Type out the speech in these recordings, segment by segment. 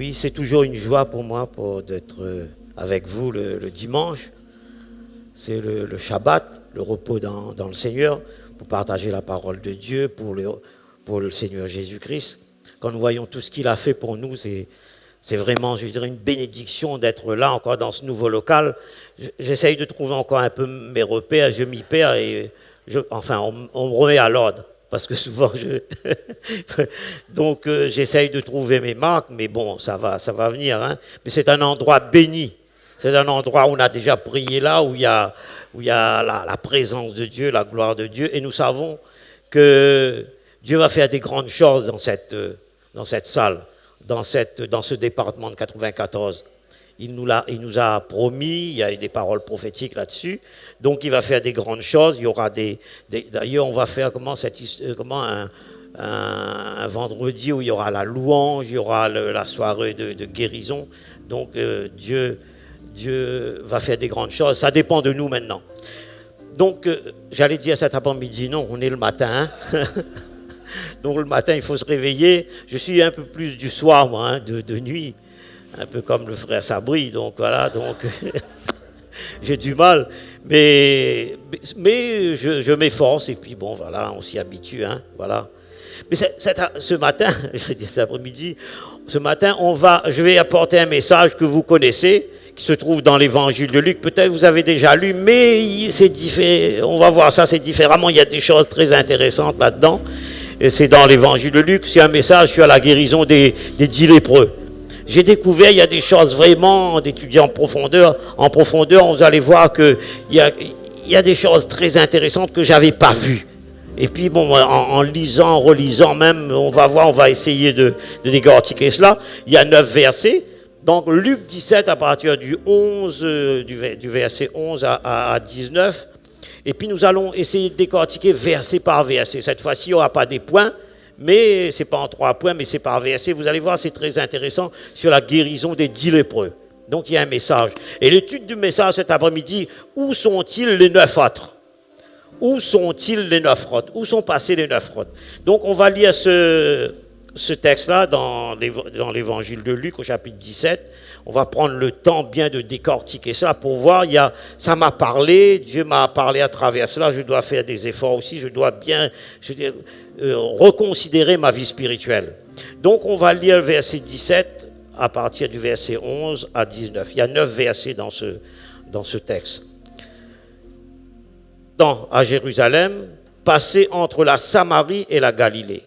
Oui, c'est toujours une joie pour moi d'être avec vous le dimanche. C'est le Shabbat, le repos dans le Seigneur, pour partager la parole de Dieu, pour le Seigneur Jésus-Christ. Quand nous voyons tout ce qu'il a fait pour nous, c'est vraiment, je dirais, une bénédiction d'être là encore dans ce nouveau local. J'essaye de trouver encore un peu mes repères, je m'y perds et on me remet à l'ordre. Parce que souvent, donc j'essaye de trouver mes marques, mais bon, ça va venir. Hein. Mais c'est un endroit béni. C'est un endroit où on a déjà prié là, où il y a la présence de Dieu, la gloire de Dieu. Et nous savons que Dieu va faire des grandes choses dans cette salle, dans ce département de 94. Il nous a promis, il y a des paroles prophétiques là-dessus, donc il va faire des grandes choses, il y aura d'ailleurs on va faire un vendredi où il y aura la louange, il y aura la soirée de guérison, donc Dieu va faire des grandes choses, ça dépend de nous maintenant. Donc j'allais dire cet après-midi, non, on est le matin, hein. Donc le matin il faut se réveiller, je suis un peu plus du soir moi, hein, de nuit. Un peu comme le frère Sabri, donc voilà, donc j'ai du mal, mais je m'efforce et puis bon voilà, on s'y habitue, hein, voilà. Mais ce matin, je dis cet après-midi, ce matin, je vais apporter un message que vous connaissez, qui se trouve dans l'évangile de Luc. Peut-être vous avez déjà lu, mais c'est différent. On va voir ça, c'est différemment. Il y a des choses très intéressantes là-dedans. Et c'est dans l'évangile de Luc. C'est un message sur la guérison des 10 lépreux. J'ai découvert, il y a des choses vraiment d'étudier en profondeur. En profondeur, vous allez voir qu'il y a des choses très intéressantes que je n'avais pas vues. Et puis, bon, en lisant, en relisant même, on va essayer de décortiquer cela. Il y a 9 versets. Donc, Luc 17, à partir du verset 11 à 19. Et puis, nous allons essayer de décortiquer verset par verset. Cette fois-ci, il n'y aura pas des points. Mais ce n'est pas en 3 points, mais c'est par verset. Vous allez voir, c'est très intéressant sur la guérison des 10 lépreux. Donc il y a un message. Et l'étude du message cet après-midi, où sont-ils les 9 autres? Où sont-ils les 9 autres? Où sont passés les 9 autres? Donc on va lire ce texte-là dans l'évangile de Luc au chapitre 17. On va prendre le temps bien de décortiquer ça pour voir. Ça m'a parlé, Dieu m'a parlé à travers cela. Je dois faire des efforts aussi. Je dois bien reconsidérer ma vie spirituelle. Donc on va lire le verset 17 à partir du verset 11 à 19. Il y a 9 versets dans ce texte. À Jérusalem, passé entre la Samarie et la Galilée.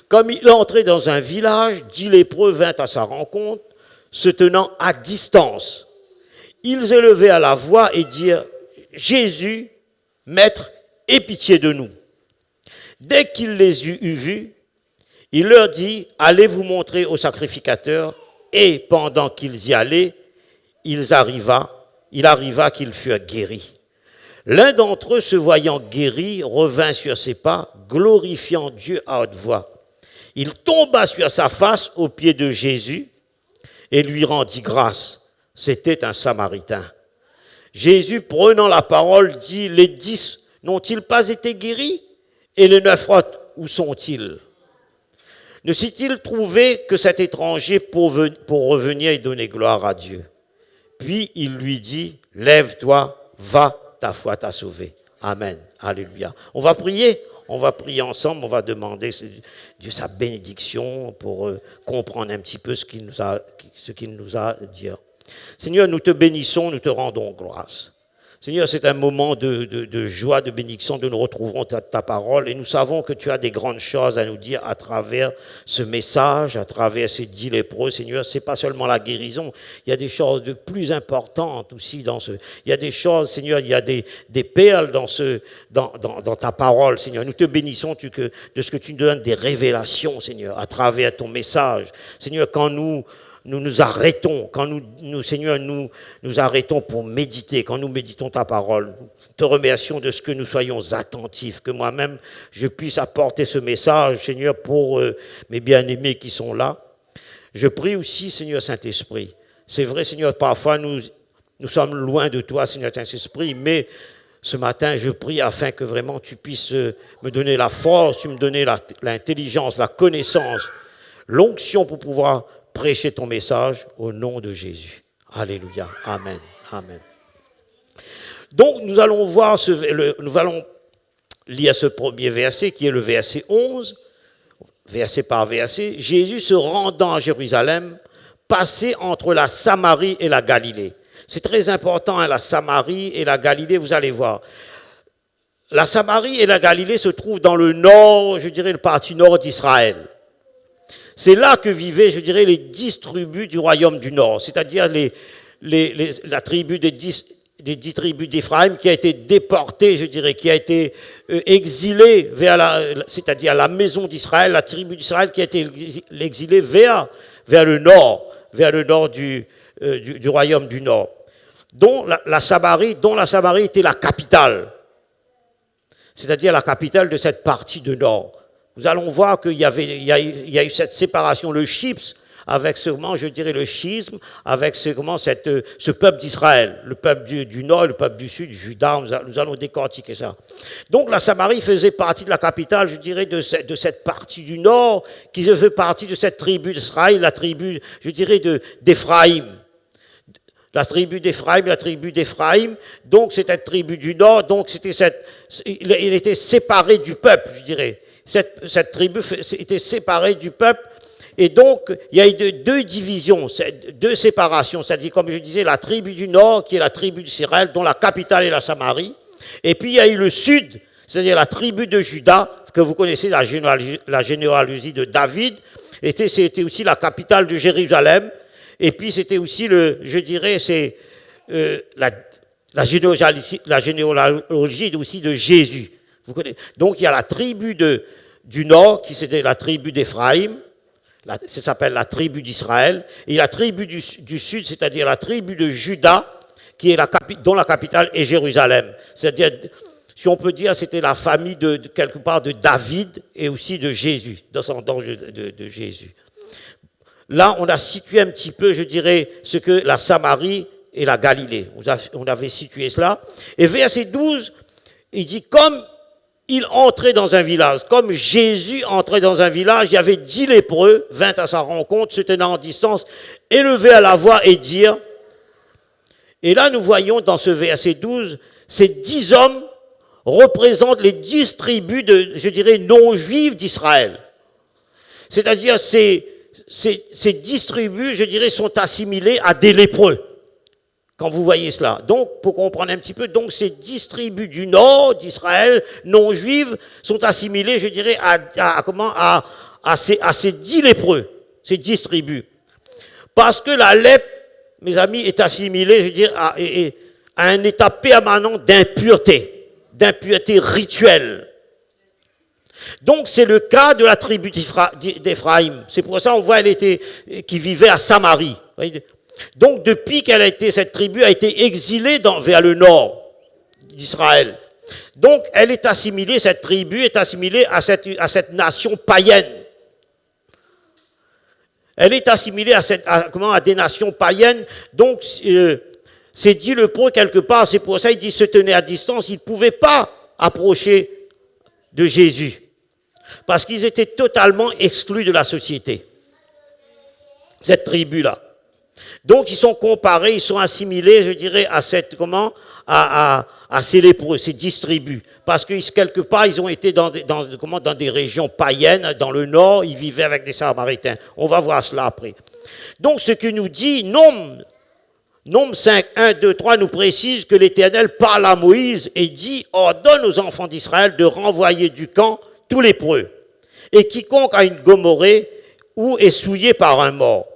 Comme il entrait dans un village, 10 lépreux vinrent à sa rencontre, se tenant à distance. Ils élevaient à la voix et dirent « Jésus, Maître, aie pitié de nous ». Dès qu'il les eut vus, il leur dit « Allez vous montrer au sacrificateur ». Et pendant qu'ils y allaient, il arriva qu'ils furent guéris. L'un d'entre eux, se voyant guéri, revint sur ses pas, glorifiant Dieu à haute voix. Il tomba sur sa face aux pieds de Jésus et lui rendit grâce. C'était un Samaritain. Jésus, prenant la parole, dit « Les 10 n'ont-ils pas été guéris ? Et les 9 autres, où sont-ils ? Ne s'est-il trouvé que cet étranger pour revenir et donner gloire à Dieu ? Puis il lui dit, lève-toi, va, ta foi t'a sauvé. Amen. Alléluia. On va prier ensemble, on va demander Dieu sa bénédiction pour comprendre un petit peu ce qu'il nous a dit. Seigneur, nous te bénissons, nous te rendons grâce. Seigneur, c'est un moment de joie, de bénédiction, de nous retrouverons ta parole et nous savons que tu as des grandes choses à nous dire à travers ce message, à travers ces 10 lépreux. Seigneur, c'est pas seulement la guérison, il y a des choses de plus importantes aussi il y a des choses, Seigneur, il y a des perles dans ta parole, Seigneur. Nous te bénissons de ce que tu nous donnes des révélations, Seigneur, à travers ton message. Seigneur, quand nous nous arrêtons, quand Seigneur, nous arrêtons pour méditer, quand nous méditons ta parole, nous te remercions de ce que nous soyons attentifs, que moi-même, je puisse apporter ce message, Seigneur, pour mes bien-aimés qui sont là. Je prie aussi, Seigneur Saint-Esprit. C'est vrai, Seigneur, parfois nous sommes loin de toi, Seigneur Saint-Esprit, mais ce matin, je prie afin que vraiment tu puisses me donner la force, tu me donner l'intelligence, la connaissance, l'onction pour pouvoir prêcher ton message au nom de Jésus. Alléluia. Amen. Amen. Donc, nous allons lire ce premier verset qui est le verset 11, verset par verset. Jésus se rendant à Jérusalem, passait entre la Samarie et la Galilée. C'est très important, hein, la Samarie et la Galilée, vous allez voir. La Samarie et la Galilée se trouvent dans le nord, je dirais le parti nord d'Israël. C'est là que vivaient, je dirais, les 10 tribus du royaume du nord, c'est-à-dire la tribu des 10 tribus d'Éphraïm qui a été déportée, je dirais, qui a été exilée c'est-à-dire la maison d'Israël, la tribu d'Israël qui a été exilée vers le nord du royaume du nord, dont la Samarie était la capitale, c'est-à-dire la capitale de cette partie de nord. Nous allons voir qu'il y a eu cette séparation, le chips, avec sûrement, je dirais, le schisme, avec ce peuple d'Israël, le peuple du nord et le peuple du sud, Juda, nous allons décortiquer ça. Donc la Samarie faisait partie de la capitale, je dirais, de cette partie du nord, qui faisait partie de cette tribu d'Israël, la tribu, je dirais, d'Éphraïm. La tribu d'Éphraïm, donc c'était cette tribu du nord, donc il était séparé du peuple, je dirais. Cette tribu était séparée du peuple, et donc il y a eu deux divisions, deux séparations, c'est-à-dire, comme je disais, la tribu du nord, qui est la tribu d'Israël, dont la capitale est la Samarie, et puis il y a eu le sud, c'est-à-dire la tribu de Juda, que vous connaissez, la généalogie de David, c'était aussi la capitale de Jérusalem. Et puis c'était aussi la généalogie aussi de Jésus. Vous connaissez. Donc il y a la tribu du nord, qui c'était la tribu d'Éphraïm, ça s'appelle la tribu d'Israël, et la tribu du sud, c'est-à-dire la tribu de Juda, dont la capitale est Jérusalem. C'est-à-dire, si on peut dire, c'était la famille quelque part de David et aussi de Jésus, descendant de Jésus. Là, on a situé un petit peu, je dirais, ce que la Samarie et la Galilée. On avait situé cela. Et verset 12, il dit, comme il entrait dans un village, comme Jésus entrait dans un village, il y avait 10 lépreux, 20 à sa rencontre, se tenant en distance, élevés à la voix et dire. Et là, nous voyons dans ce verset 12, ces 10 hommes représentent les 10 tribus non-juives d'Israël. C'est-à-dire, ces 10 tribus, je dirais, sont assimilées à des lépreux, quand vous voyez cela. Donc, pour comprendre un petit peu, donc ces 10 tribus du nord d'Israël, non juives, sont assimilées, je dirais, à ces 10 lépreux, ces 10 tribus. Parce que la lèpre, mes amis, est assimilée, je dirais, à un état permanent d'impureté rituelle. Donc c'est le cas de la tribu d'Éphraïm. C'est pour ça qu'on voit qui vivait à Samarie. Donc depuis cette tribu a été exilée vers le nord d'Israël. Donc elle est assimilée, cette tribu est assimilée à cette nation païenne. Elle est assimilée à des nations païennes. Donc c'est dit le point quelque part. C'est pour ça qu'il dit se tenait à distance. Il ne pouvait pas approcher de Jésus. Parce qu'ils étaient totalement exclus de la société, cette tribu-là. Donc ils sont comparés, ils sont assimilés, je dirais, à ces lépreux, ces 10 tribus. Parce que quelque part, ils ont été dans des régions païennes, dans le nord, ils vivaient avec des Samaritains. On va voir cela après. Donc ce que nous dit Nombre 5, 1, 2, 3 nous précise que l'Éternel parle à Moïse et dit « Ordonne aux enfants d'Israël de renvoyer du camp tous lépreux, et quiconque a une gomorrhée ou est souillé par un mort.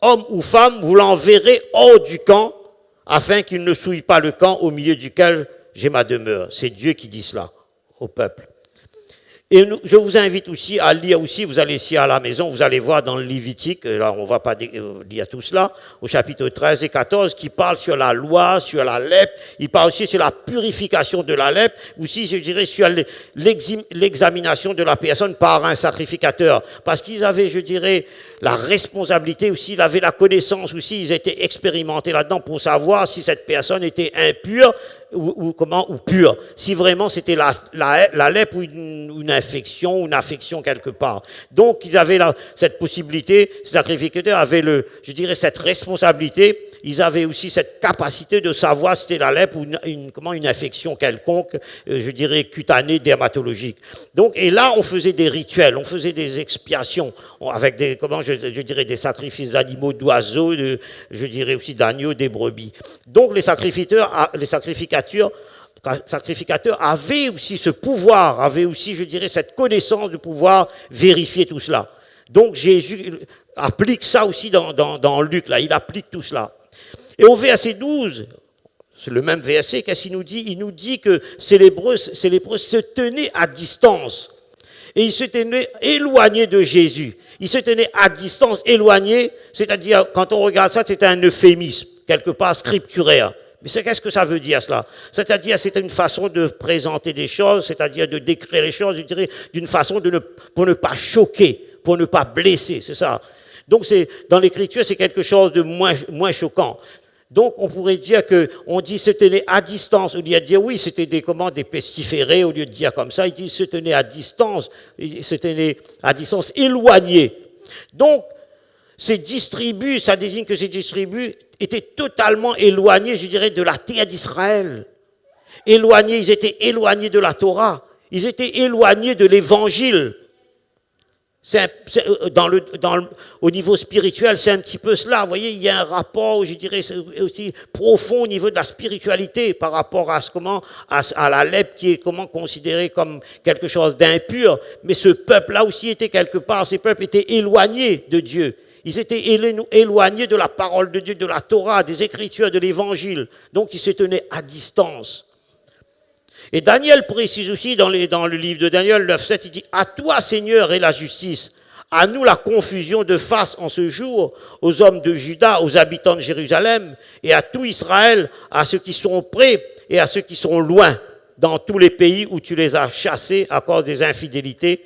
Homme ou femme, vous l'enverrez hors du camp, afin qu'il ne souille pas le camp au milieu duquel j'ai ma demeure. » C'est Dieu qui dit cela au peuple. Et je vous invite aussi à lire aussi, vous allez ici à la maison, vous allez voir dans le Lévitique, là on ne va pas lire tout cela, au chapitre 13 et 14, qui parle sur la loi, sur la lèpre, il parle aussi sur la purification de la lèpre, aussi je dirais sur l'examination de la personne par un sacrificateur, parce qu'ils avaient, je dirais, la responsabilité aussi, ils avaient la connaissance aussi, ils étaient expérimentés là-dedans pour savoir si cette personne était impure ou pure, si vraiment c'était la lèpre ou une infection ou une affection quelque part. Donc ils avaient cette possibilité, ces sacrificateurs avaient cette responsabilité, ils avaient aussi cette capacité de savoir si c'était la lèpre ou une infection quelconque, cutanée, dermatologique. Donc, et là, on faisait des rituels, on faisait des expiations avec des sacrifices d'animaux, d'oiseaux, aussi d'agneaux, des brebis. Donc, les sacrificateurs avaient aussi ce pouvoir, avaient aussi, cette connaissance de pouvoir vérifier tout cela. Donc, Jésus applique ça aussi dans Luc, là, il applique tout cela. Et au verset 12, c'est le même verset, qu'est-ce qu'il nous dit? Il nous dit que ces lépreux se tenaient à distance. Et ils se tenaient éloignés de Jésus. Ils se tenaient à distance, éloignés, c'est-à-dire, quand on regarde ça, c'est un euphémisme, quelque part scripturaire. Mais qu'est-ce que ça veut dire, cela? C'est-à-dire, c'est une façon de présenter des choses, c'est-à-dire de décrire les choses, je dirais, d'une façon pour ne pas choquer, pour ne pas blesser, c'est ça. Donc, dans l'écriture, c'est quelque chose de moins choquant. Donc, on pourrait dire qu'on dit se tenait à distance, au lieu de dire oui, c'était des pestiférés, au lieu de dire comme ça, il dit se tenait à distance, éloignés. Donc, ça désigne que ces distribus étaient totalement éloignés, de la terre d'Israël. Éloignés, ils étaient éloignés de la Torah, ils étaient éloignés de l'Évangile. Au niveau spirituel, c'est un petit peu cela. Vous voyez, il y a un rapport, aussi profond au niveau de la spiritualité par rapport à la lèpre qui est considérée comme quelque chose d'impur. Mais ce peuple-là aussi était quelque part, ces peuples étaient éloignés de Dieu. Ils étaient éloignés de la parole de Dieu, de la Torah, des Écritures, de l'Évangile. Donc, ils se tenaient à distance. Et Daniel précise aussi dans le livre de Daniel 9,7, il dit « À toi, Seigneur, est la justice, à nous la confusion de face en ce jour, aux hommes de Juda, aux habitants de Jérusalem, et à tout Israël, à ceux qui sont près et à ceux qui sont loin, dans tous les pays où tu les as chassés à cause des infidélités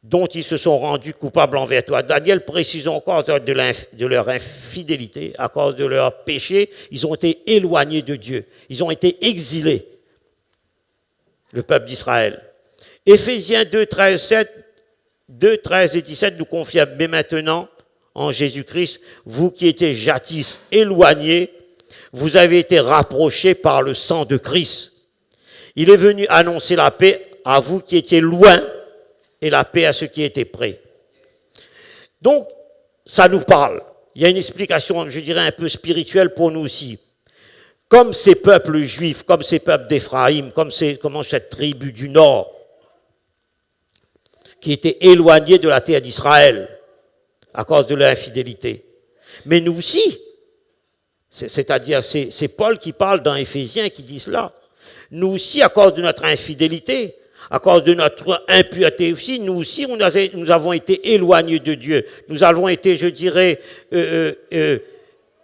dont ils se sont rendus coupables envers toi. » Daniel précise encore de leur infidélité, à cause de leur péché, ils ont été éloignés de Dieu, ils ont été exilés. Le peuple d'Israël. Éphésiens 2, 13 et 17 nous confirment, mais maintenant, en Jésus-Christ, vous qui étiez jadis éloignés, vous avez été rapprochés par le sang de Christ. Il est venu annoncer la paix à vous qui étiez loin et la paix à ceux qui étaient près. Donc, ça nous parle. Il y a une explication, un peu spirituelle pour nous aussi. Comme ces peuples juifs, comme ces peuples d'Éphraïm, comme cette tribu du Nord, qui étaient éloignés de la terre d'Israël à cause de leur infidélité. Mais nous aussi, c'est-à-dire c'est Paul qui parle dans Éphésiens qui dit cela. Nous aussi, à cause de notre infidélité, à cause de notre impureté aussi, nous aussi, nous avons été éloignés de Dieu. Nous avons été,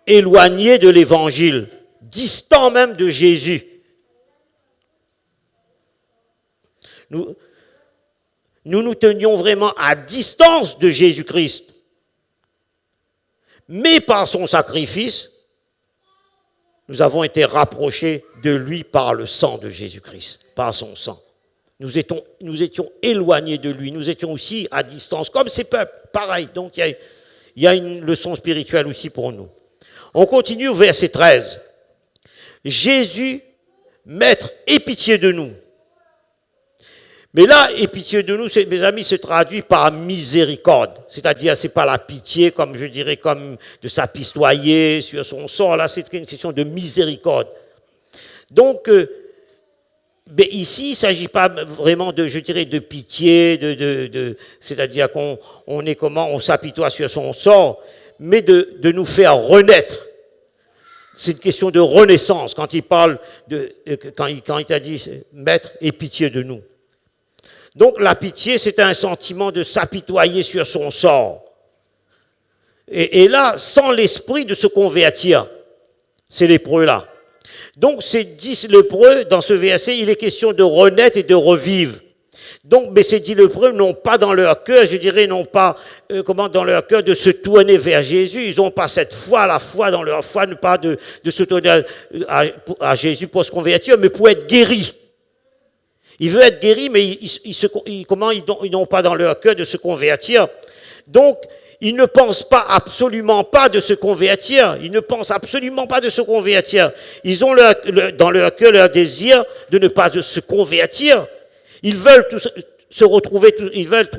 éloignés de l'Évangile, distants même de Jésus. Nous nous tenions vraiment à distance de Jésus-Christ. Mais par son sacrifice, nous avons été rapprochés de lui par le sang de Jésus-Christ, par son sang. Nous étions éloignés de lui, nous étions aussi à distance, comme ces peuples, pareil. Donc il y a une leçon spirituelle aussi pour nous. On continue au verset 13. Jésus, Maître, aie pitié de nous. Mais là, aie pitié de nous, mes amis, se traduit par miséricorde. C'est-à-dire, c'est pas la pitié, comme de s'apitoyer sur son sort. Là, c'est une question de miséricorde. Donc, mais ici, il ne s'agit pas vraiment de pitié, c'est-à-dire on s'apitoie sur son sort, mais de nous faire renaître. C'est une question de renaissance quand il parle quand il a dit Maître, aie pitié de nous. Donc la pitié, c'est un sentiment de s'apitoyer sur son sort. Et là, sans l'esprit de se convertir, ces lépreux-là. Donc ces 10 lépreux, dans ce verset, il est question de renaître et de revivre. Donc, mais ces 10 lépreux n'ont pas dans leur cœur, je dirais, n'ont pas, dans leur cœur de se tourner vers Jésus. Ils n'ont pas cette foi, la foi dans leur foi, pas de se tourner à Jésus pour se convertir, mais pour être guéris. Ils veulent être guéris, mais ils n'ont pas dans leur cœur de se convertir. Donc, ils ne pensent pas, absolument pas de se convertir. Ils ne pensent absolument pas de se convertir. Ils ont dans leur cœur leur désir de ne pas se convertir. Ils veulent se retrouver, ils veulent,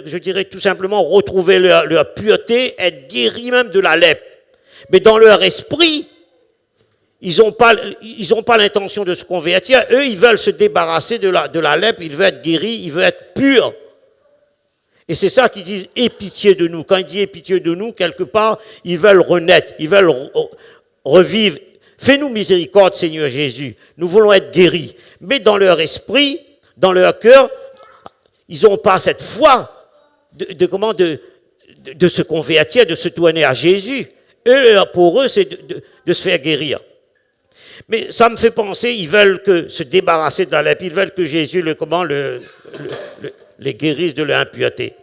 je dirais, tout simplement retrouver leur pureté, être guéris même de la lèpre. Mais dans leur esprit, ils n'ont pas l'intention de se convertir. Eux, ils veulent se débarrasser de la lèpre, ils veulent être guéris, ils veulent être purs. Et c'est ça qu'ils disent, aie pitié de nous. Quand ils disent aie pitié de nous, quelque part, ils veulent renaître, ils veulent revivre. Fais-nous miséricorde, Seigneur Jésus. Nous voulons être guéris. Mais dans leur esprit, dans leur cœur, ils n'ont pas cette foi de se convertir, de se tourner à Jésus. Pour eux, c'est de se faire guérir. Mais ça me fait penser, ils veulent se débarrasser de la lèpre, ils veulent que Jésus les guérisse de leur impureté.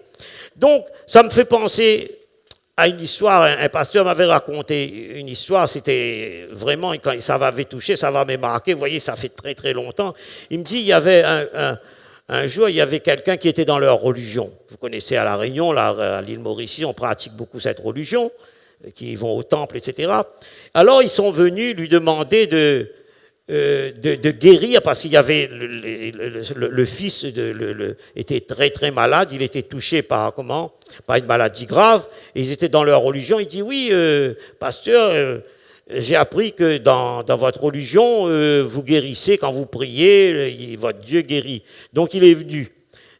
Donc, ça me fait penser à une histoire. Un pasteur m'avait raconté une histoire, c'était vraiment, quand ça m'avait touché, ça m'avait marqué, vous voyez, ça fait très très longtemps. Il me dit, il y avait un jour, il y avait quelqu'un qui était dans leur religion. Vous connaissez à La Réunion, là, à l'île Mauricie, on pratique beaucoup cette religion, qui vont au temple, etc. Alors, ils sont venus lui demander de guérir, parce qu'il y avait le fils était très très malade, il était touché par une maladie grave, et ils étaient dans leur religion. Il dit, oui, pasteur, j'ai appris que dans votre religion, vous guérissez quand vous priez, votre Dieu guérit. Donc il est venu.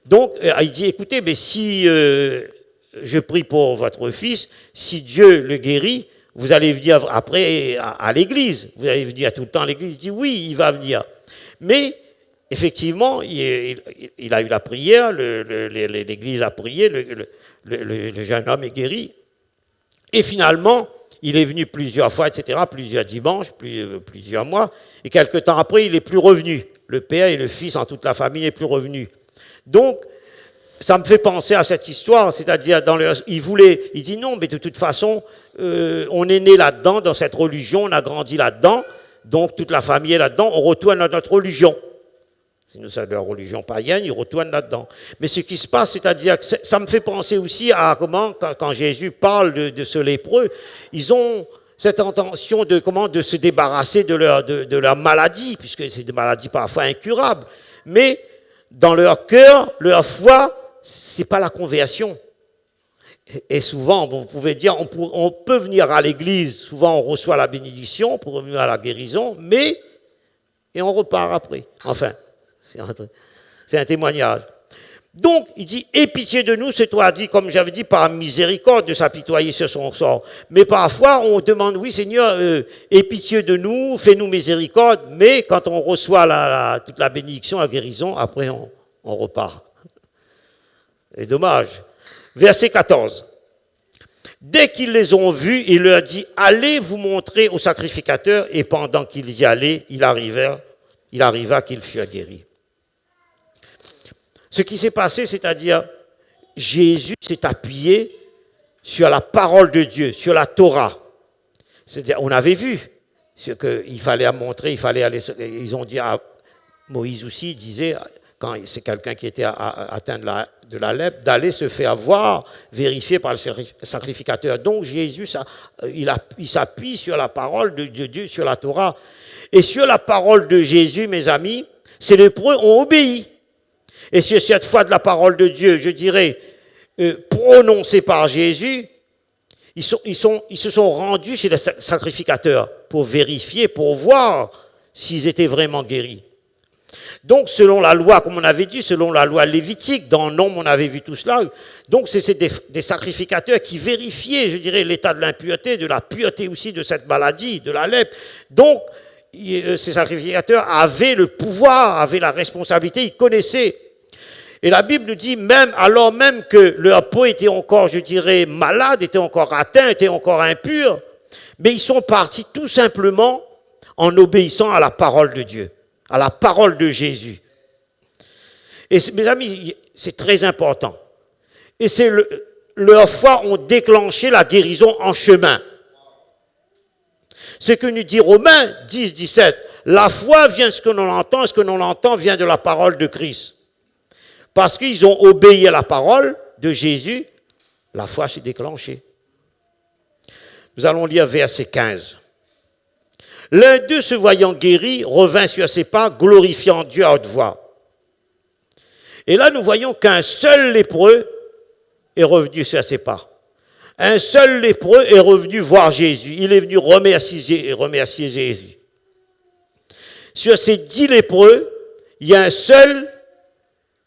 Donc il dit, écoutez, mais si je prie pour votre fils, si Dieu le guérit, vous allez venir après à l'église. Vous allez venir tout le temps à l'église. Il dit oui, il va venir. Mais effectivement, il a eu la prière, l'église a prié, le jeune homme est guéri. Et finalement, il est venu plusieurs fois, etc., plusieurs dimanches, plusieurs mois. Et quelque temps après, il n'est plus revenu. Le père et le fils, en toute la famille, n'est plus revenu. Donc, ça me fait penser à cette histoire, c'est-à-dire, il dit non, mais de toute façon, on est né là-dedans, dans cette religion, on a grandi là-dedans, donc toute la famille est là-dedans, on retourne à notre religion. Si nous sommes de la religion païenne, ils retournent là-dedans. Mais ce qui se passe, c'est-à-dire que ça me fait penser aussi à quand Jésus parle de ce lépreux, ils ont cette intention de se débarrasser de leur maladie, puisque c'est des maladies parfois incurables. Mais dans leur cœur, leur foi, c'est pas la conversion. Et souvent, vous pouvez dire, on peut venir à l'église, souvent on reçoit la bénédiction pour revenir à la guérison, et on repart après. Enfin, c'est un témoignage. Donc, il dit, aie pitié de nous, c'est toi, dit, comme j'avais dit, par miséricorde de s'apitoyer sur son sort. Mais parfois, on demande, oui Seigneur, aie pitié de nous, fais-nous miséricorde, mais quand on reçoit toute la bénédiction, la guérison, après on repart. C'est dommage. Verset 14. Dès qu'ils les ont vus, il leur dit, allez vous montrer au sacrificateur, et pendant qu'ils y allaient, il arriva qu'ils furent guéris. Ce qui s'est passé, c'est-à-dire, Jésus s'est appuyé sur la parole de Dieu, sur la Torah. C'est-à-dire, on avait vu ce qu'il fallait montrer, il fallait aller. Ils ont dit à Moïse aussi, il disait, quand c'est quelqu'un qui était atteint de la lèpre, d'aller se faire voir, vérifier par le sacrificateur. Donc Jésus, il s'appuie sur la parole de Dieu, sur la Torah. Et sur la parole de Jésus, mes amis, ces lépreux ont obéi. Et sur cette foi de la parole de Dieu, je dirais, prononcée par Jésus, ils se sont rendus chez le sacrificateur pour vérifier, pour voir s'ils étaient vraiment guéris. Donc, selon la loi, comme on avait dit, selon la loi lévitique, dans Nombre, on avait vu tout cela. Donc, c'est des sacrificateurs qui vérifiaient, je dirais, l'état de l'impureté, de la pureté aussi de cette maladie, de la lèpre. Donc, ces sacrificateurs avaient le pouvoir, avaient la responsabilité, ils connaissaient. Et la Bible nous dit, alors même que leur peau était encore, je dirais, malade, était encore atteint, était encore impur, mais ils sont partis tout simplement en obéissant à la parole de Dieu, à la parole de Jésus. Et mes amis, c'est très important. Et c'est leur foi ont déclenché la guérison en chemin. Ce que nous dit Romains 10, 17. La foi vient de ce que l'on entend, et ce que l'on entend vient de la parole de Christ. Parce qu'ils ont obéi à la parole de Jésus, la foi s'est déclenchée. Nous allons lire verset 15. L'un d'eux, se voyant guéri, revint sur ses pas, glorifiant Dieu à haute voix. Et là, nous voyons qu'un seul lépreux est revenu sur ses pas. Un seul lépreux est revenu voir Jésus. Il est venu remercier Jésus. Sur ces 10 lépreux, il y a un seul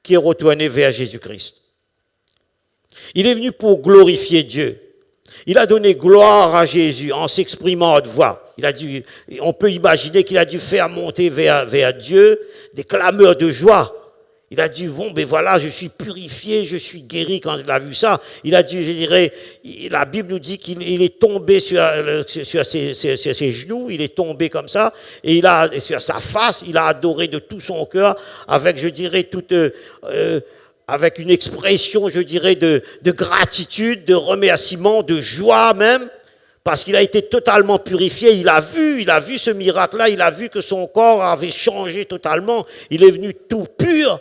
qui est retourné vers Jésus-Christ. Il est venu pour glorifier Dieu. Il a donné gloire à Jésus en s'exprimant à haute voix. On peut imaginer qu'il a dû faire monter vers Dieu des clameurs de joie. Il a dit, bon, ben voilà, je suis purifié, je suis guéri quand il a vu ça. Il a dit, je dirais, la Bible nous dit qu'il est tombé sur ses genoux, il est tombé comme ça, et sur sa face, il a adoré de tout son cœur, avec, je dirais, avec une expression, je dirais, de gratitude, de remerciement, de joie même, parce qu'il a été totalement purifié. Il a vu ce miracle-là, il a vu que son corps avait changé totalement. Il est venu tout pur,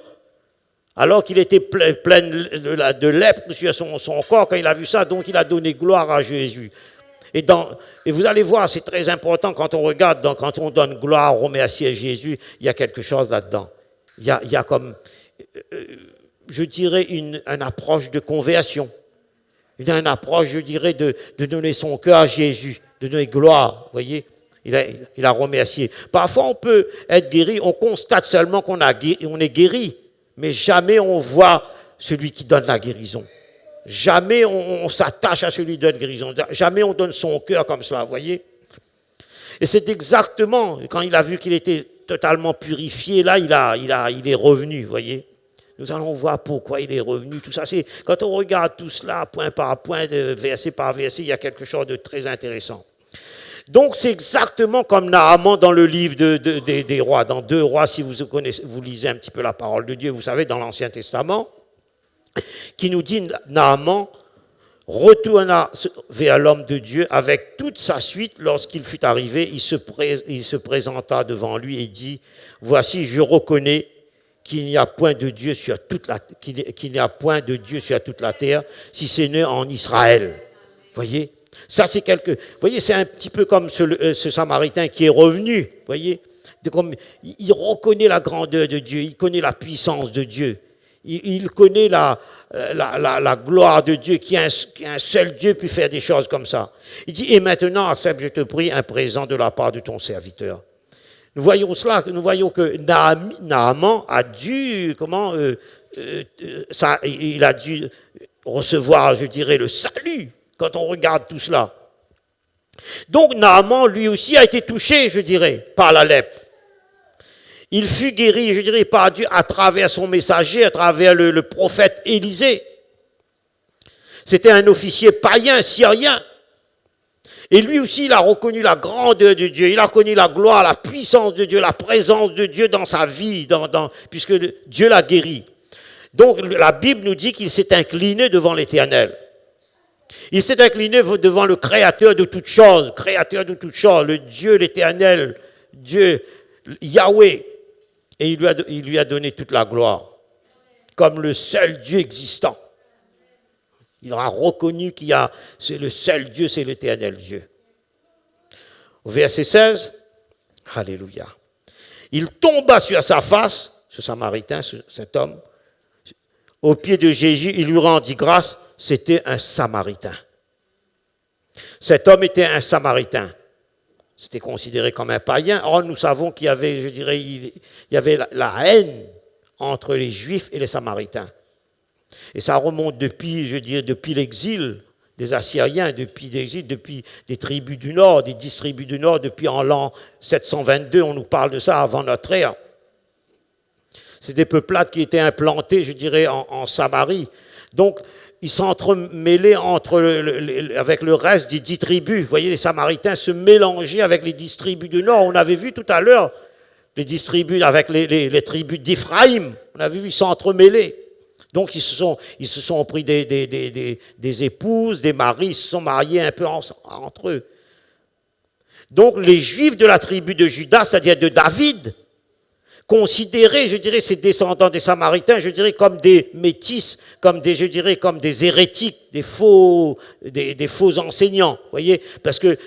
alors qu'il était plein de lèpre sur son corps quand il a vu ça. Donc il a donné gloire à Jésus. Et vous allez voir, c'est très important quand on regarde, quand on donne gloire, remercier Jésus, il y a quelque chose là-dedans. Il y a comme, je dirais, une approche de conversion. Une approche, je dirais, de donner son cœur à Jésus, de donner gloire, vous voyez. Il a remercié. Parfois, on peut être guéri, on constate seulement qu'on est guéri, mais jamais on voit celui qui donne la guérison. Jamais on s'attache à celui qui donne la guérison. Jamais on donne son cœur comme ça, vous voyez. Et c'est exactement, quand il a vu qu'il était totalement purifié, là, il est revenu, vous voyez. Nous allons voir pourquoi il est revenu, tout ça. Quand on regarde tout cela, point par point, verset par verset, il y a quelque chose de très intéressant. Donc, c'est exactement comme Naaman dans le livre des rois. Dans 2 rois, si vous lisez un petit peu la parole de Dieu, vous savez, dans l'Ancien Testament, qui nous dit, Naaman retourna vers l'homme de Dieu avec toute sa suite. Lorsqu'il fut arrivé, il se présenta devant lui et dit, « Voici, je reconnais qu'il n'y a point de Dieu sur toute la terre, si ce n'est en Israël. » Voyez, ça c'est voyez, c'est un petit peu comme ce Samaritain qui est revenu. Voyez, il reconnaît la grandeur de Dieu, il connaît la puissance de Dieu, il connaît la gloire de Dieu, qu'un seul Dieu peut faire des choses comme ça. Il dit, et maintenant accepte, je te prie, un présent de la part de ton serviteur. Nous voyons cela, nous voyons que Naaman a dû, il a dû recevoir, je dirais, le salut quand on regarde tout cela. Donc Naaman, lui aussi, a été touché, je dirais, par la lèpre. Il fut guéri, je dirais, par Dieu à travers son messager, à travers le prophète Élisée. C'était un officier païen, syrien. Et lui aussi, il a reconnu la grandeur de Dieu, il a reconnu la gloire, la puissance de Dieu, la présence de Dieu dans sa vie, puisque Dieu l'a guéri. Donc la Bible nous dit qu'il s'est incliné devant l'Éternel. Il s'est incliné devant le Créateur de toutes choses, le Dieu, l'Éternel, Dieu, Yahweh. Et il lui a donné toute la gloire, comme le seul Dieu existant. Il aura reconnu c'est le seul Dieu, c'est l'Éternel Dieu. Au verset 16, alléluia. Il tomba sur sa face, ce Samaritain, cet homme, au pied de Jésus, il lui rendit grâce, c'était un Samaritain. Cet homme était un Samaritain. C'était considéré comme un païen. Or, nous savons qu'il y avait, je dirais, il y avait la haine entre les Juifs et les Samaritains. Et ça remonte depuis l'exil des Assyriens, depuis des tribus du Nord, des 10 tribus du Nord, depuis en l'an 722, on nous parle de ça avant notre ère. C'est des peuplades qui étaient implantées, je dirais, en Samarie. Donc, ils s'entremêlaient avec le reste des 10 tribus. Vous voyez, les Samaritains se mélangeaient avec les 10 tribus du Nord. On avait vu tout à l'heure les tribus avec les tribus d'Éphraïm. On a vu, ils sont entremêlés. Donc ils se sont pris des épouses, des maris, ils se sont mariés un peu entre eux. Donc les Juifs de la tribu de Juda, c'est-à-dire de David, considérés, je dirais, ces descendants des Samaritains, je dirais, comme des métis, comme des hérétiques, des faux enseignants, voyez, parce que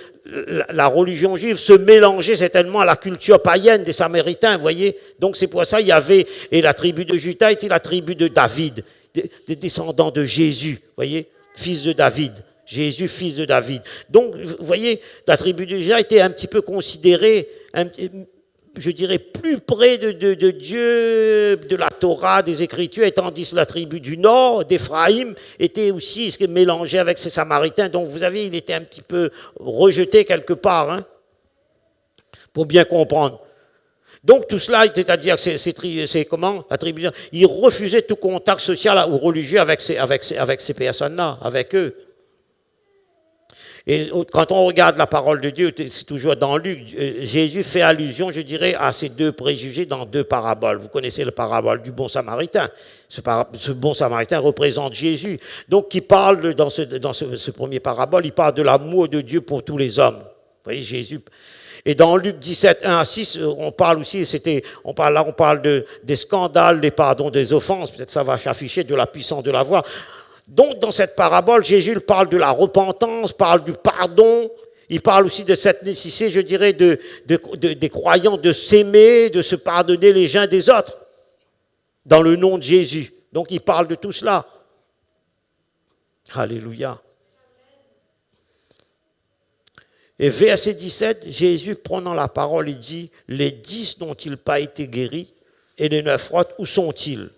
la religion juive se mélangeait certainement à la culture païenne des Samaritains, voyez. Donc c'est pour ça il y avait, et la tribu de Juda était la tribu de David, des descendants de Jésus, voyez, fils de David. Jésus, fils de David. Donc, vous voyez, la tribu de Juda était un petit peu considérée, je dirais, plus près de Dieu, de la Torah, des Écritures, et tandis que la tribu du nord, d'Éphraïm, était aussi mélangée avec ces Samaritains. Donc, vous savez, il était un petit peu rejeté quelque part, hein, pour bien comprendre. Donc, tout cela, c'est-à-dire que c'est comment la tribu, ils refusaient tout contact social ou religieux avec ces personnes-là, avec eux. Et quand on regarde la parole de Dieu, c'est toujours dans Luc, Jésus fait allusion, je dirais, à ces deux préjugés dans deux paraboles. Vous connaissez la parabole du bon samaritain. Ce bon samaritain représente Jésus. Donc, il parle, dans ce premier parabole, il parle de l'amour de Dieu pour tous les hommes. Vous voyez, Jésus. Et dans Luc 17, 1 à 6, on parle aussi, on parle des scandales, des pardons, des offenses. Peut-être ça va s'afficher de la puissance de la voix. Donc, dans cette parabole, Jésus parle de la repentance, parle du pardon, il parle aussi de cette nécessité, je dirais, des croyants de s'aimer, de se pardonner les uns des autres, dans le nom de Jésus. Donc, il parle de tout cela. Alléluia. Et verset 17, Jésus, prenant la parole, il dit, « Les 10 n'ont-ils pas été guéris, et les 9 autres, où sont-ils »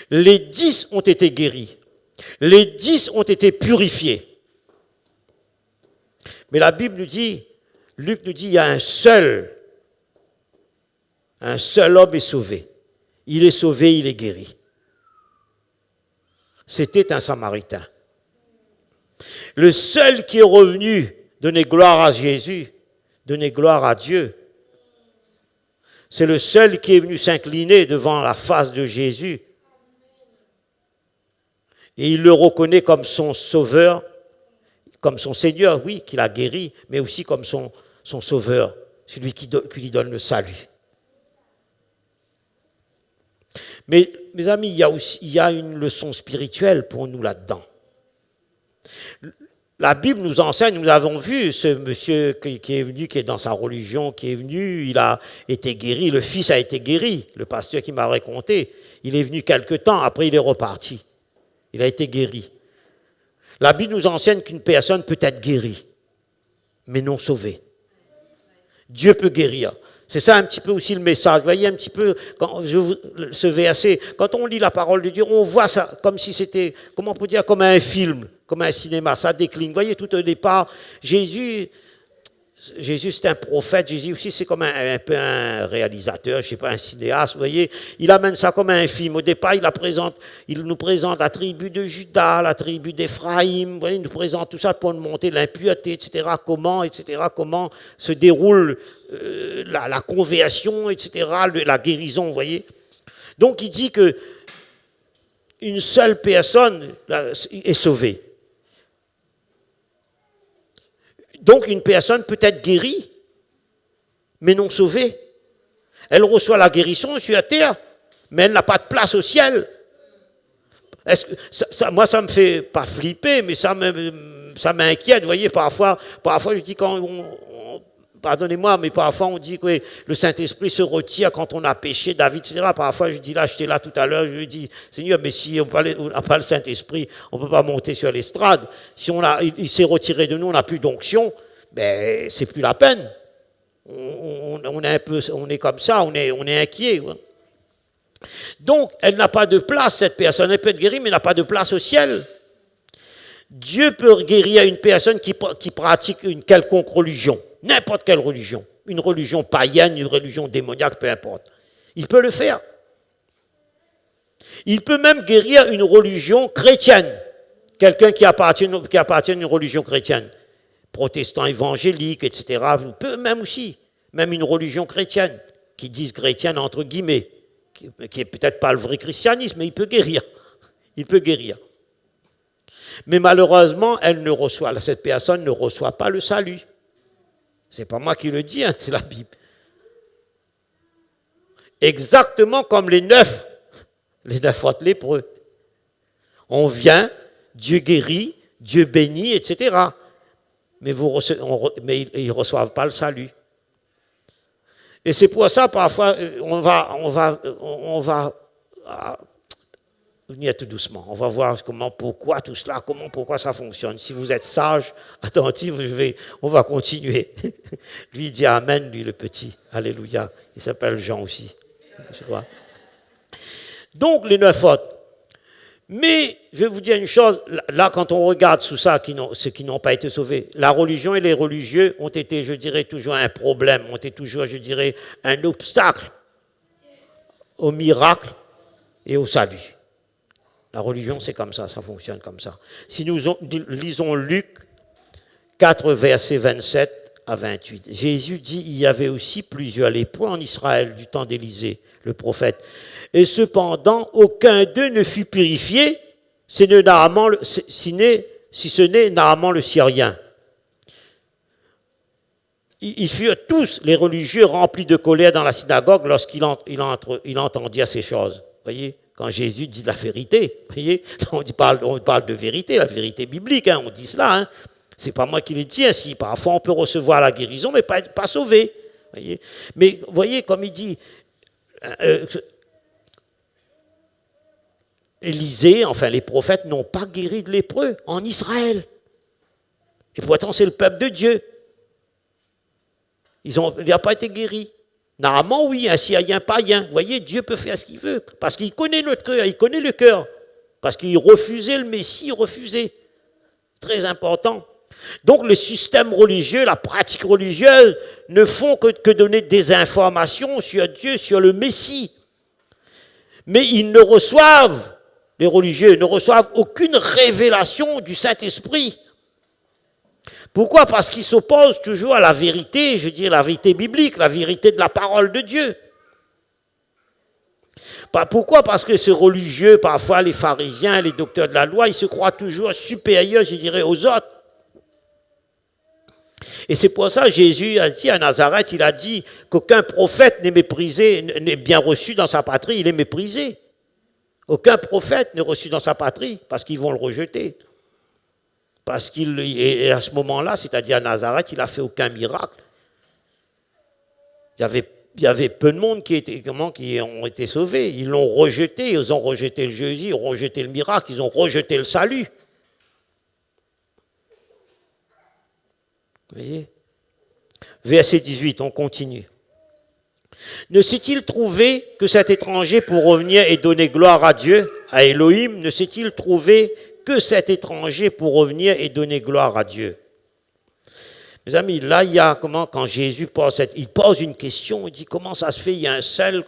Les 10 ont été guéris. Les 10 ont été purifiés. Mais la Bible nous dit, Luc nous dit, il y a un seul homme est sauvé. Il est sauvé, il est guéri. C'était un Samaritain. Le seul qui est revenu donner gloire à Jésus, donner gloire à Dieu, c'est le seul qui est venu s'incliner devant la face de Jésus. Et il le reconnaît comme son sauveur, comme son Seigneur, oui, qui l'a guéri, mais aussi comme son sauveur, celui qui lui donne le salut. Mais, mes amis, il y a une leçon spirituelle pour nous là-dedans. La Bible nous enseigne, nous avons vu ce monsieur qui est venu, qui est dans sa religion, qui est venu, il a été guéri, le fils a été guéri, le pasteur qui m'a raconté, il est venu quelque temps, après il est reparti. Il a été guéri. La Bible nous enseigne qu'une personne peut être guérie, mais non sauvée. Dieu peut guérir. C'est ça un petit peu aussi le message. Vous voyez un petit peu, ce verset, quand on lit la parole de Dieu, on voit ça comme si c'était, comment on peut dire, comme un film, comme un cinéma, ça décline. Vous voyez, tout au départ, Jésus c'est un prophète, Jésus aussi c'est comme un peu un réalisateur, je ne sais pas, un cinéaste, vous voyez, il amène ça comme un film. Au départ, il nous présente la tribu de Juda, la tribu d'Éphraïm, vous voyez, il nous présente tout ça pour nous montrer l'impureté, etc., comment se déroule la conversion, etc., la guérison, vous voyez. Donc il dit que une seule personne est sauvée. Donc une personne peut être guérie, mais non sauvée. Elle reçoit la guérison sur la terre, mais elle n'a pas de place au ciel. Moi, ça me fait pas flipper, mais ça m'inquiète. Vous voyez, parfois je dis pardonnez-moi, mais parfois on dit que le Saint-Esprit se retire quand on a péché, David, etc. Parfois je dis là, j'étais là tout à l'heure, je lui dis, Seigneur, mais si on n'a pas le Saint-Esprit, on ne peut pas monter sur l'estrade. Si il s'est retiré de nous, on n'a plus d'onction, ben c'est plus la peine. On est comme ça, on est inquiet. Ouais. Donc, elle n'a pas de place, cette personne. Elle peut être guérie, mais elle n'a pas de place au ciel. Dieu peut guérir une personne qui pratique une quelconque religion, n'importe quelle religion, une religion païenne, une religion démoniaque, peu importe. Il peut le faire. Il peut même guérir une religion chrétienne, quelqu'un qui appartient à une religion chrétienne, protestant évangélique, etc. Il peut même aussi. Même une religion chrétienne, qui disent chrétienne entre guillemets, qui n'est peut-être pas le vrai christianisme, mais il peut guérir. Il peut guérir. Mais malheureusement, cette personne ne reçoit pas le salut. Ce n'est pas moi qui le dis, hein, c'est la Bible. Exactement comme les neuf autres lépreux. On vient, Dieu guérit, Dieu bénit, etc. Mais ils ne reçoivent pas le salut. Et c'est pour ça, parfois, on va venir tout doucement. On va voir pourquoi tout cela, pourquoi ça fonctionne. Si vous êtes sage, attentif, on va continuer. Lui, il dit Amen, lui, le petit. Alléluia. Il s'appelle Jean aussi. Je crois. Donc, les 9 autres. Mais, je vais vous dire une chose, là, quand on regarde sous ça, ceux qui n'ont pas été sauvés, la religion et les religieux ont été, je dirais, toujours un problème, ont été toujours, je dirais, un obstacle au miracle et au salut. La religion, c'est comme ça fonctionne comme ça. Si nous lisons Luc 4, versets 27 à 28, Jésus dit, il y avait aussi plusieurs lépreux en Israël du temps d'Élisée, le prophète. Et cependant, aucun d'eux ne fut purifié, si ce n'est Naaman le Syrien. Ils furent tous, les religieux, remplis de colère dans la synagogue lorsqu'il entendit ces choses. Voyez, quand Jésus dit la vérité, voyez, on parle de vérité, la vérité biblique, hein, on dit cela. Hein. C'est pas moi qui le dis ainsi. Parfois, on peut recevoir la guérison, mais pas sauvé. Voyez. Mais voyez, comme il dit, Élisée, enfin les prophètes n'ont pas guéri de lépreux en Israël. Et pourtant, c'est le peuple de Dieu. Il n'a pas été guéri. Naaman, oui, un Syrien païen. Vous voyez, Dieu peut faire ce qu'il veut. Parce qu'il connaît notre cœur, il connaît le cœur. Parce qu'il refusait le Messie, il refusait. Très important. Donc, le système religieux, la pratique religieuse ne font que donner des informations sur Dieu, sur le Messie. Mais ils ne reçoivent, les religieux ne reçoivent aucune révélation du Saint-Esprit. Pourquoi? Parce qu'ils s'opposent toujours à la vérité, je veux dire la vérité biblique, la vérité de la parole de Dieu. Pourquoi? Parce que ces religieux, parfois les pharisiens, les docteurs de la loi, ils se croient toujours supérieurs, je dirais, aux autres. Et c'est pour ça que Jésus a dit à Nazareth, il a dit qu'aucun prophète n'est méprisé, n'est bien reçu dans sa patrie, il est méprisé. Aucun prophète n'est reçu dans sa patrie, parce qu'ils vont le rejeter. Parce qu'à ce moment-là, c'est-à-dire à Nazareth, il n'a fait aucun miracle. Il y avait peu de monde qui ont été sauvés. Ils l'ont rejeté, ils ont rejeté le Jésus, ils ont rejeté le miracle, ils ont rejeté le salut. Vous voyez? Verset 18, on continue. Ne s'est-il trouvé que cet étranger pour revenir et donner gloire à Dieu, à Elohim, ne s'est-il trouvé que cet étranger pour revenir et donner gloire à Dieu? Mes amis, là, il y a quand Jésus il pose une question, il dit comment ça se fait, il y a un seul,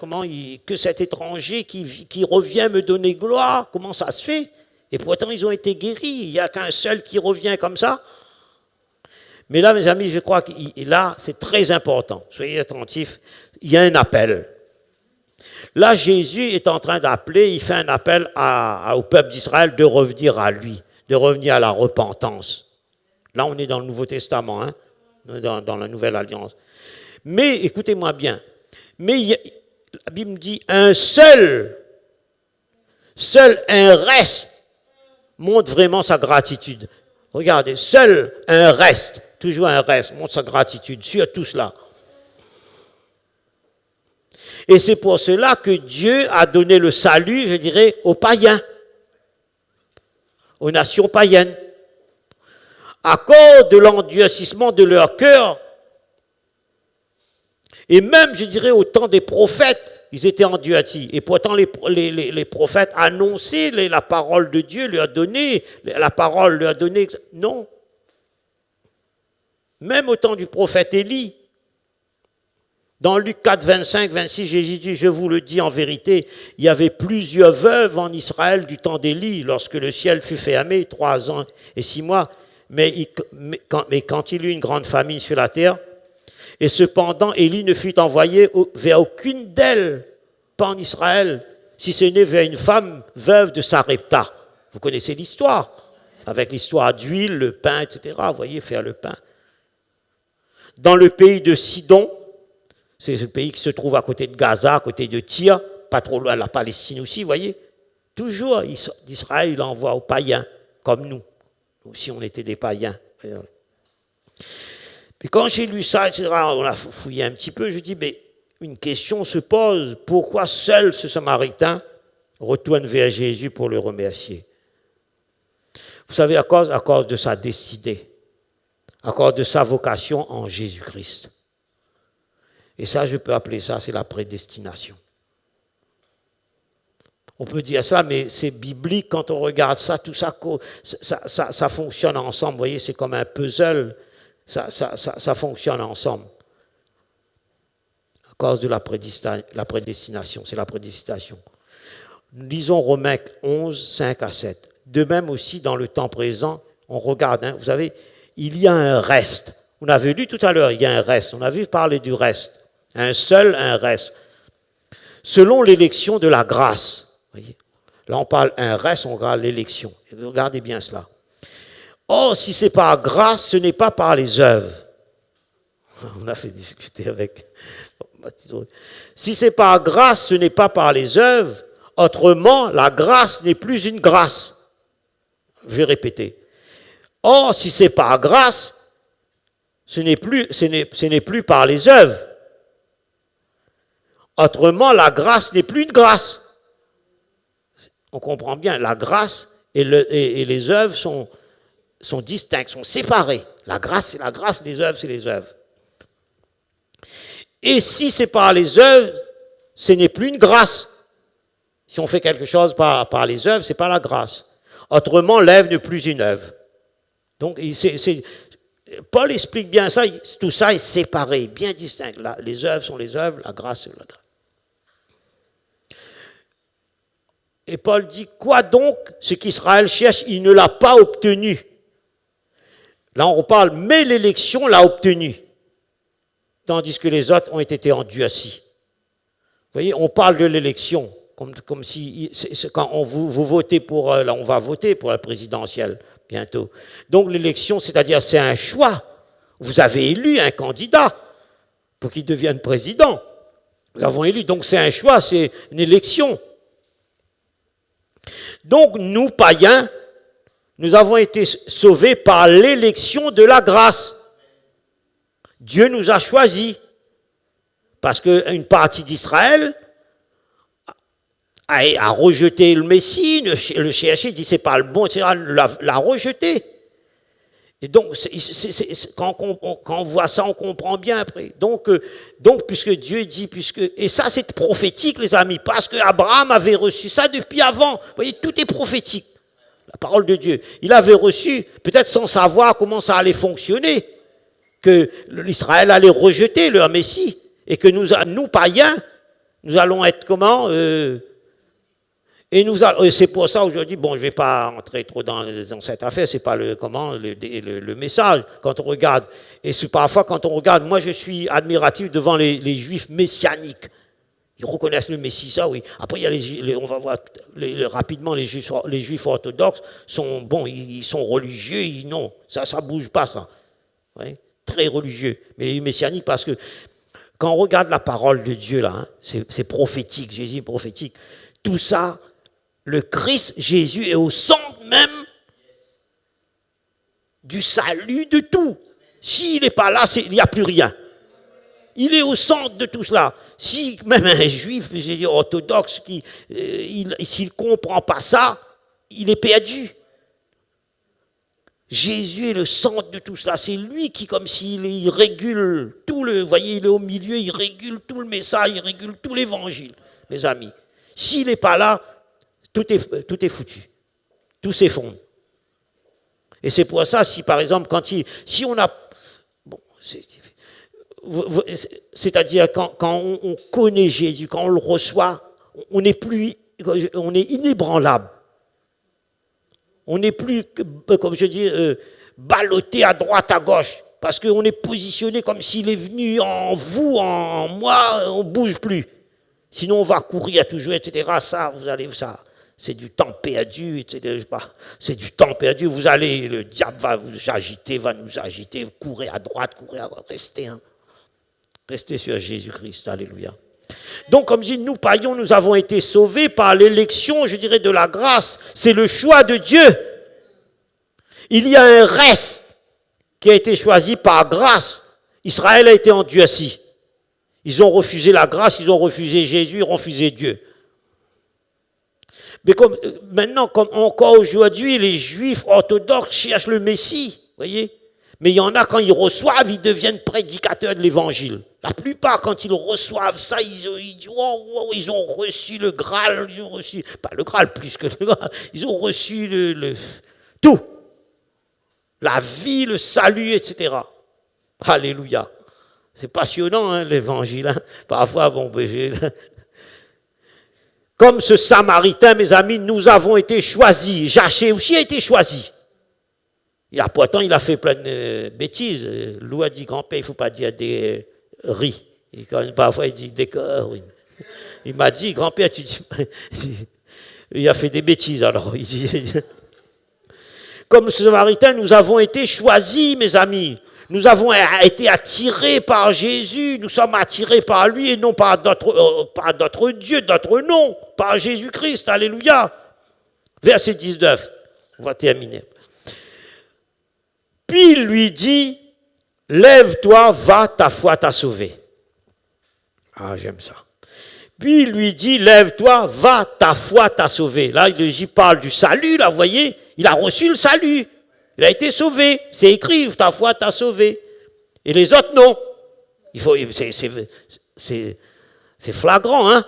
que cet étranger qui revient me donner gloire, comment ça se fait? Et pourtant, ils ont été guéris, il n'y a qu'un seul qui revient comme ça. Mais là, mes amis, je crois que là, c'est très important. Soyez attentifs. Il y a un appel. Là, Jésus est en train d'appeler, il fait un appel au peuple d'Israël de revenir à lui, de revenir à la repentance. Là, on est dans le Nouveau Testament, hein, dans la Nouvelle Alliance. Mais, écoutez-moi bien, la Bible dit, seul un reste montre vraiment sa gratitude. Regardez, seul un reste, toujours un reste, montre sa gratitude sur tout cela. Et c'est pour cela que Dieu a donné le salut, je dirais, aux païens, aux nations païennes, à cause de l'endurcissement de leur cœur. Et même, je dirais, au temps des prophètes, ils étaient endurcis. Et pourtant, les prophètes annonçaient la parole de Dieu, la parole leur donnait. Non. Même au temps du prophète Élie, dans Luc 4, 25, 26, Jésus dit, je vous le dis en vérité, il y avait plusieurs veuves en Israël du temps d'Élie, lorsque le ciel fut fermé, 3 ans et 6 mois. Mais quand il y eut une grande famine sur la terre, Et cependant, Élie ne fut envoyé vers aucune d'elles, pas en Israël, si ce n'est vers une femme veuve de Sarepta. Vous connaissez l'histoire, avec l'histoire d'huile, le pain, etc. Vous voyez, faire le pain. Dans le pays de Sidon, c'est ce pays qui se trouve à côté de Gaza, à côté de Tyr, pas trop loin de la Palestine aussi, vous voyez. Toujours, Israël, il envoie aux païens, comme nous. Nous aussi, on était des païens. Mais quand j'ai lu ça, etc., on a fouillé un petit peu, je dis, mais une question se pose, pourquoi seul ce Samaritain retourne vers Jésus pour le remercier? Vous savez, à cause de sa destinée, à cause de sa vocation en Jésus-Christ. Et ça, je peux appeler ça, c'est la prédestination. On peut dire ça, mais c'est biblique quand on regarde ça, tout ça, ça fonctionne ensemble. Vous voyez, c'est comme un puzzle, ça fonctionne ensemble. À cause de la prédestination, c'est la prédestination. Nous lisons Romains 11, 5 à 7. De même aussi, dans le temps présent, on regarde, vous savez, il y a un reste. On avait lu tout à l'heure, il y a un reste. On a vu parler du reste. Un seul, un reste. Selon l'élection de la grâce. Voyez, là, on parle un reste, on regarde l'élection. Regardez bien cela. Or, si c'est par grâce, ce n'est pas par les œuvres. On a fait discuter avec. Si c'est par grâce, ce n'est pas par les œuvres. Autrement, la grâce n'est plus une grâce. Je vais répéter. Or, si c'est par grâce, ce n'est plus par les œuvres. Autrement, la grâce n'est plus une grâce. On comprend bien, la grâce et les œuvres sont distinctes, sont séparées. La grâce, c'est la grâce, les œuvres, c'est les œuvres. Et si c'est par les œuvres, ce n'est plus une grâce. Si on fait quelque chose par les œuvres, ce n'est pas la grâce. Autrement, l'œuvre n'est plus une œuvre. Donc, Paul explique bien ça, tout ça est séparé, bien distinct. Les œuvres sont les œuvres, la grâce, c'est la grâce. Et Paul dit, quoi donc, ce qu'Israël cherche, il ne l'a pas obtenu. Là, on parle, mais l'élection l'a obtenu. Tandis que les autres ont été endurcis. Vous voyez, on parle de l'élection, comme si, quand vous votez pour, là, on va voter pour la présidentielle bientôt. Donc l'élection, c'est-à-dire, c'est un choix. Vous avez élu un candidat pour qu'il devienne président. Nous avons élu, donc c'est un choix, c'est une élection. Donc, nous, païens, nous avons été sauvés par l'élection de la grâce. Dieu nous a choisis. Parce qu'une partie d'Israël a rejeté le Messie, le cherché, dit c'est pas le bon, etc., l'a rejeté. Et donc, quand on voit ça, on comprend bien après. Donc puisque Dieu dit, et ça c'est prophétique, les amis, parce qu'Abraham avait reçu ça depuis avant. Vous voyez, tout est prophétique. La parole de Dieu. Il avait reçu, peut-être sans savoir comment ça allait fonctionner, que l'Israël allait rejeter leur Messie, et que nous païens, nous allons être comment et c'est pour ça aujourd'hui, bon, je ne vais pas entrer trop dans cette affaire, c'est pas le message. Quand on regarde, et c'est parfois quand on regarde, moi je suis admiratif devant les juifs messianiques. Ils reconnaissent le Messie, ça oui. Après, il y a on va voir rapidement les juifs orthodoxes sont bons, ils sont religieux, non, ça bouge pas ça. Oui, très religieux. Mais les messianiques, parce que quand on regarde la parole de Dieu là, c'est prophétique, Jésus est prophétique. Tout ça. Le Christ, Jésus, est au centre même du salut de tout. S'il n'est pas là, il n'y a plus rien. Il est au centre de tout cela. Si même un juif, je veux dire, orthodoxe, s'il ne comprend pas ça, il est perdu. Jésus est le centre de tout cela. C'est lui qui, comme s'il régule tout le... Vous voyez, il est au milieu, il régule tout le message, il régule tout l'évangile, mes amis. S'il n'est pas là, tout est foutu. Tout s'effondre. Et c'est pour ça, si par exemple, si on a... Bon, c'est-à-dire quand on connaît Jésus, quand on le reçoit, on est inébranlable. On n'est plus, comme je dis, ballotté à droite, à gauche. Parce qu'on est positionné comme s'il est venu en vous, en moi, on ne bouge plus. Sinon, on va courir toujours, etc. Ça, vous allez, ça, c'est du temps perdu, etc. C'est du temps perdu. Vous allez, le diable va vous agiter, va nous agiter. Courez à droite, courez à droite. Restez, hein. Restez sur Jésus-Christ. Alléluia. Donc, comme je dis, nous, païens, nous avons été sauvés par l'élection, je dirais, de la grâce. C'est le choix de Dieu. Il y a un reste qui a été choisi par grâce. Israël a été endurci. Ils ont refusé la grâce, ils ont refusé Jésus, ils ont refusé Dieu. Mais maintenant, comme encore aujourd'hui, les Juifs orthodoxes cherchent le Messie, voyez. Mais il y en a, quand ils reçoivent, ils deviennent prédicateurs de l'Évangile. La plupart, quand ils reçoivent ça, ils disent, oh, ils ont reçu le Graal, ils ont reçu, pas le Graal plus que le Graal, ils ont reçu tout. La vie, le salut, etc. Alléluia. C'est passionnant, hein, l'Évangile. Hein. Parfois, bon, comme ce Samaritain, mes amis, nous avons été choisis. Jaché aussi a été choisi. Pourtant, il a fait plein de bêtises. Lou a dit, grand-père, il ne faut pas dire des riz. Et parfois, il dit des corps. Il m'a dit, grand-père, tu dis... Il a fait des bêtises, alors. Il dit... Comme ce Samaritain, nous avons été choisis, mes amis. Nous avons été attirés par Jésus. Nous sommes attirés par lui et non par d'autres dieux, d'autres noms. Par Jésus-Christ. Alléluia. Verset 19. On va terminer. Puis il lui dit, lève-toi, va, ta foi t'a sauvé. Ah, j'aime ça. Puis il lui dit, lève-toi, va, ta foi t'a sauvé. Là, il parle du salut, là, vous voyez. Il a reçu le salut. Il a été sauvé. C'est écrit, ta foi t'a sauvé. Et les autres, non. C'est flagrant, hein.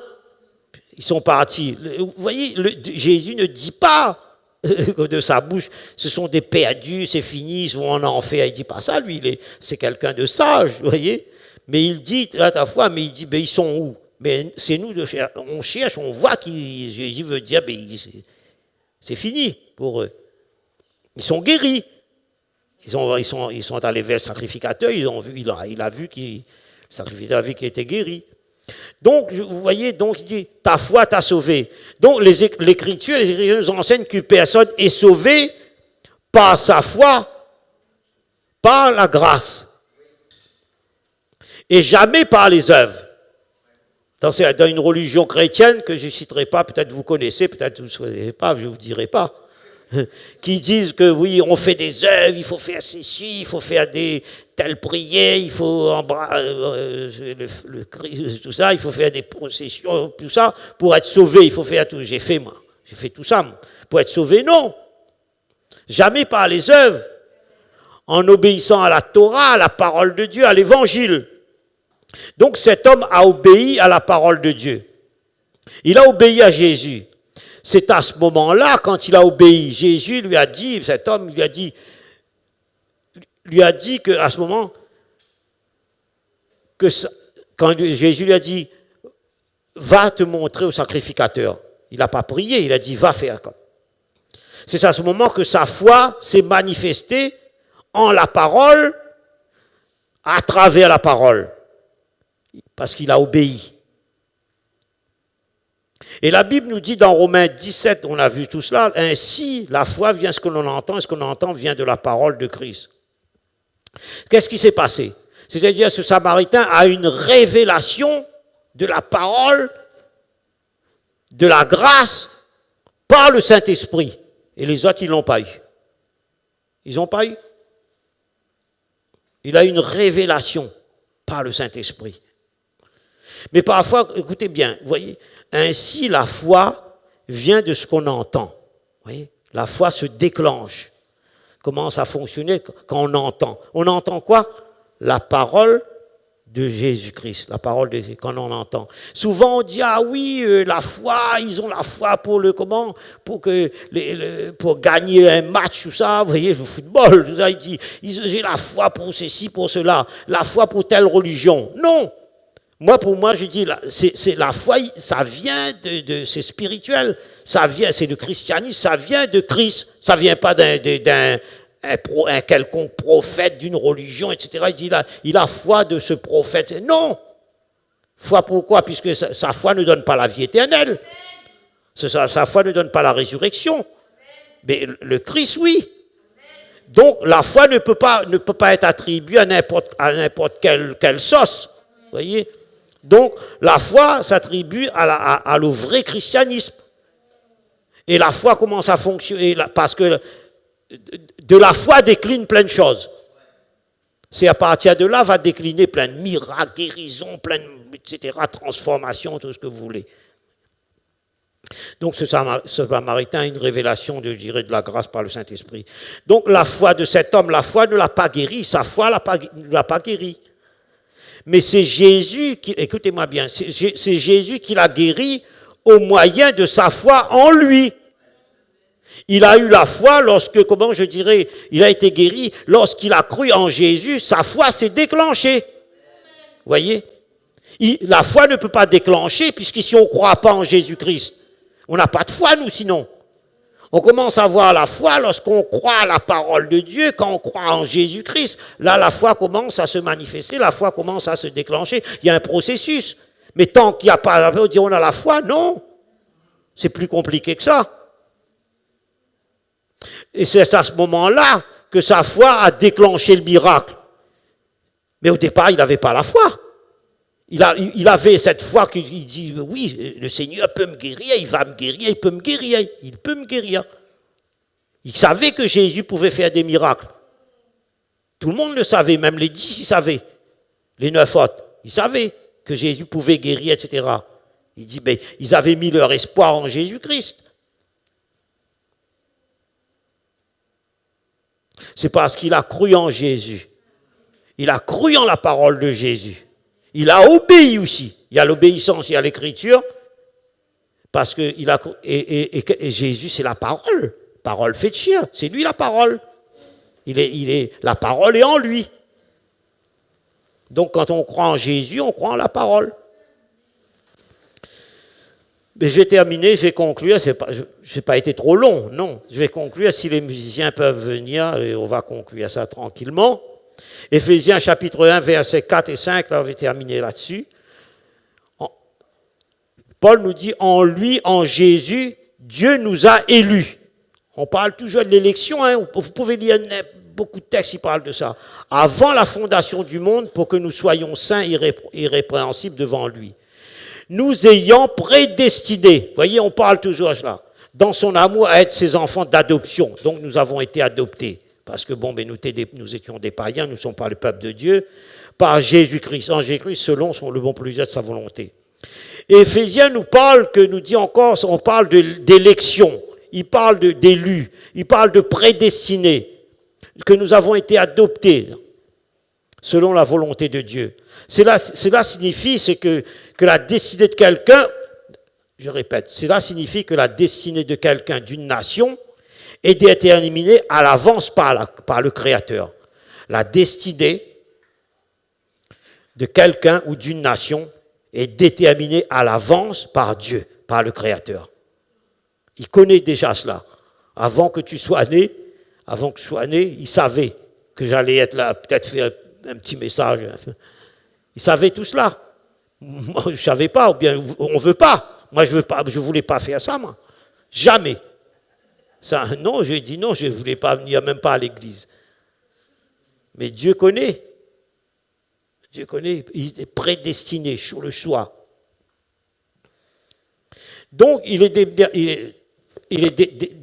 Ils sont partis. Vous voyez, Jésus ne dit pas de sa bouche, ce sont des perdus, c'est fini, ils vont en enfer. Il ne dit pas ça, lui. C'est quelqu'un de sage, vous voyez. Mais il dit, à ta foi, mais il dit, ben, ils sont où? Mais c'est nous, on cherche, on voit qu'il Jésus veut dire, ben, c'est fini pour eux. Ils sont guéris. Ils sont allés vers le sacrificateur, il a vu que le sacrificateur a vu qu'il était guéri. Donc, vous voyez, donc il dit, ta foi t'a sauvé. Donc, les Écritures nous enseignent qu'une personne est sauvée par sa foi, par la grâce, et jamais par les œuvres. Dans une religion chrétienne que je ne citerai pas, peut-être vous connaissez, peut-être vous ne savez pas, je ne vous dirai pas, qui disent que oui, on fait des œuvres, il faut faire ceci, il faut faire telles prières, il faut tout ça, il faut faire des processions, tout ça, pour être sauvé, il faut faire tout. J'ai fait tout ça. Pour être sauvé, non. Jamais par les œuvres, en obéissant à la Torah, à la parole de Dieu, à l'évangile. Donc cet homme a obéi à la parole de Dieu. Il a obéi à Jésus. C'est à ce moment-là, quand il a obéi, Jésus lui a dit, cet homme lui a dit qu'à ce moment, quand Jésus lui a dit, va te montrer au sacrificateur. Il n'a pas prié, il a dit, va faire comme. C'est à ce moment que sa foi s'est manifestée en la parole, à travers la parole, parce qu'il a obéi. Et la Bible nous dit dans Romains 17, on a vu tout cela, ainsi la foi vient ce que l'on entend, et ce qu'on entend vient de la parole de Christ. Qu'est-ce qui s'est passé? C'est-à-dire que ce Samaritain a une révélation de la parole, de la grâce, par le Saint-Esprit. Et les autres, ils ne l'ont pas eu. Ils n'ont pas eu. Il a une révélation par le Saint-Esprit. Mais parfois, écoutez bien, vous voyez, ainsi la foi vient de ce qu'on entend. Vous voyez, la foi se déclenche. Comment ça fonctionne quand on entend? On entend quoi? La parole de Jésus-Christ, la parole de Jésus, quand on entend. Souvent on dit, ah oui, la foi, ils ont la foi pour pour gagner un match, tout ça, vous voyez, le football, tout ça, il dit, j'ai la foi pour ceci, pour cela, la foi pour telle religion. Non. Pour moi, je dis, c'est la foi, ça vient c'est spirituel, ça vient, c'est le christianisme, ça vient de Christ, ça vient pas d'un un quelconque prophète d'une religion, etc. Il dit, il a foi de ce prophète. Non. Foi pourquoi? Puisque sa foi ne donne pas la vie éternelle. Sa foi ne donne pas la résurrection. Mais le Christ, oui. Donc la foi ne peut pas être attribuée à n'importe quelle sauce. Vous voyez? Donc la foi s'attribue à le vrai christianisme. Et la foi commence à fonctionner parce que de la foi décline plein de choses. C'est à partir de là va décliner plein de miracles, guérisons, plein de, etc., transformations, tout ce que vous voulez. Donc ce Samaritain a une révélation, je dirais, de la grâce par le Saint-Esprit. Donc la foi de cet homme, la foi ne l'a pas guéri, sa foi ne l'a pas guéri. Mais c'est Jésus qui, écoutez-moi bien, c'est Jésus qui l'a guéri au moyen de sa foi en lui. Il a eu la foi lorsque, comment je dirais, il a été guéri, lorsqu'il a cru en Jésus, sa foi s'est déclenchée. Vous voyez? La foi ne peut pas déclencher, puisque si on ne croit pas en Jésus-Christ, on n'a pas de foi, nous, sinon. On commence à avoir la foi lorsqu'on croit à la parole de Dieu, quand on croit en Jésus-Christ. Là, la foi commence à se manifester, la foi commence à se déclencher. Il y a un processus. Mais tant qu'il n'y a pas, on dit on a la foi, non. C'est plus compliqué que ça. Et c'est à ce moment-là que sa foi a déclenché le miracle. Mais au départ, il n'avait pas la foi. Il avait cette foi qu'il dit, oui, le Seigneur peut me guérir, il va me guérir, il peut me guérir, il peut me guérir. Il savait que Jésus pouvait faire des miracles. Tout le monde le savait, même les 10, ils savaient. Les 9 autres, ils savaient que Jésus pouvait guérir, etc. Il dit, mais ils avaient mis leur espoir en Jésus-Christ. C'est parce qu'il a cru en Jésus. Il a cru en la parole de Jésus. Il a obéi aussi. Il y a l'obéissance, il y a l'écriture. Parce que et Jésus, c'est la parole. Parole faite chair. C'est lui la parole. La parole est en lui. Donc quand on croit en Jésus, on croit en la parole. Mais je vais terminer, je vais conclure. Je n'ai pas été trop long, non. Je vais conclure. Si les musiciens peuvent venir, et on va conclure ça tranquillement. Éphésiens chapitre 1, versets 4 et 5, là on va terminer là-dessus. Paul nous dit, en lui, en Jésus, Dieu nous a élus. On parle toujours de l'élection, hein. Vous pouvez lire beaucoup de textes qui parlent de ça. Avant la fondation du monde, pour que nous soyons saints et irrépréhensibles devant lui. Nous ayant prédestinés, vous voyez, on parle toujours de cela, dans son amour à être ses enfants d'adoption. Donc nous avons été adoptés. Parce que bon, nous étions des païens, nous ne sommes pas le peuple de Dieu, par Jésus-Christ, en Jésus-Christ selon le bon plaisir de sa volonté. Et Éphésiens nous parle, on parle d'élection, il parle d'élus, il parle de prédestinés, que nous avons été adoptés selon la volonté de Dieu. Cela signifie que la destinée de quelqu'un, je répète, cela signifie que la destinée de quelqu'un, d'une nation, est déterminée à l'avance par le Créateur. La destinée de quelqu'un ou d'une nation est déterminée à l'avance par Dieu, par le Créateur. Il connaît déjà cela. Avant que tu sois né, il savait que j'allais être là, peut-être faire un petit message. Il savait tout cela. Moi, je ne savais pas, ou bien on ne veut pas. Moi, je ne voulais pas faire ça, moi. Jamais. Ça, non, je dis non, je ne voulais pas venir, même pas à l'église. Mais Dieu connaît. Dieu connaît, il est prédestiné sur le choix. Donc, il est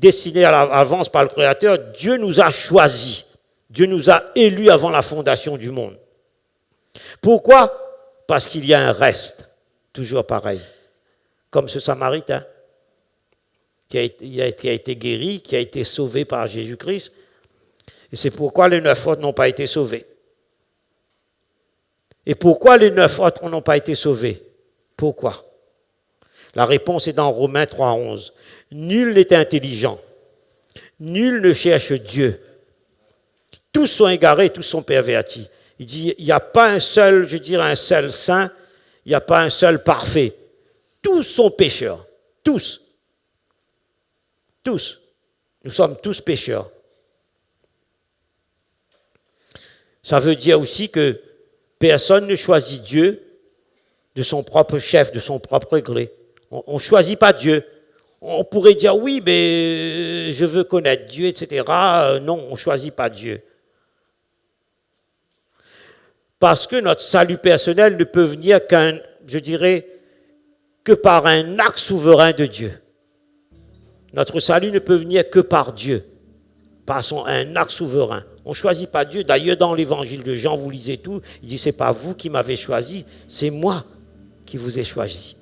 destiné à l'avance par le Créateur. Dieu nous a choisis. Dieu nous a élus avant la fondation du monde. Pourquoi? Parce qu'il y a un reste, toujours pareil. Comme ce Samaritain. Qui a été guéri, qui a été sauvé par Jésus-Christ. Et c'est pourquoi les 9 autres n'ont pas été sauvés. Et pourquoi les 9 autres n'ont pas été sauvés? Pourquoi? La réponse est dans Romains 3,11. Nul n'est intelligent. Nul ne cherche Dieu. Tous sont égarés, tous sont pervertis. Il dit, il n'y a pas un seul, un seul saint, il n'y a pas un seul parfait. Tous sont pécheurs. Tous. Tous. Nous sommes tous pécheurs. Ça veut dire aussi que personne ne choisit Dieu de son propre chef, de son propre gré. On ne choisit pas Dieu. On pourrait dire oui, mais je veux connaître Dieu, etc. Non, on ne choisit pas Dieu. Parce que notre salut personnel ne peut venir que par un acte souverain de Dieu. Notre salut ne peut venir que par Dieu, par un acte souverain. On ne choisit pas Dieu. D'ailleurs, dans l'évangile de Jean, vous lisez tout, il dit, c'est pas vous qui m'avez choisi, c'est moi qui vous ai choisi.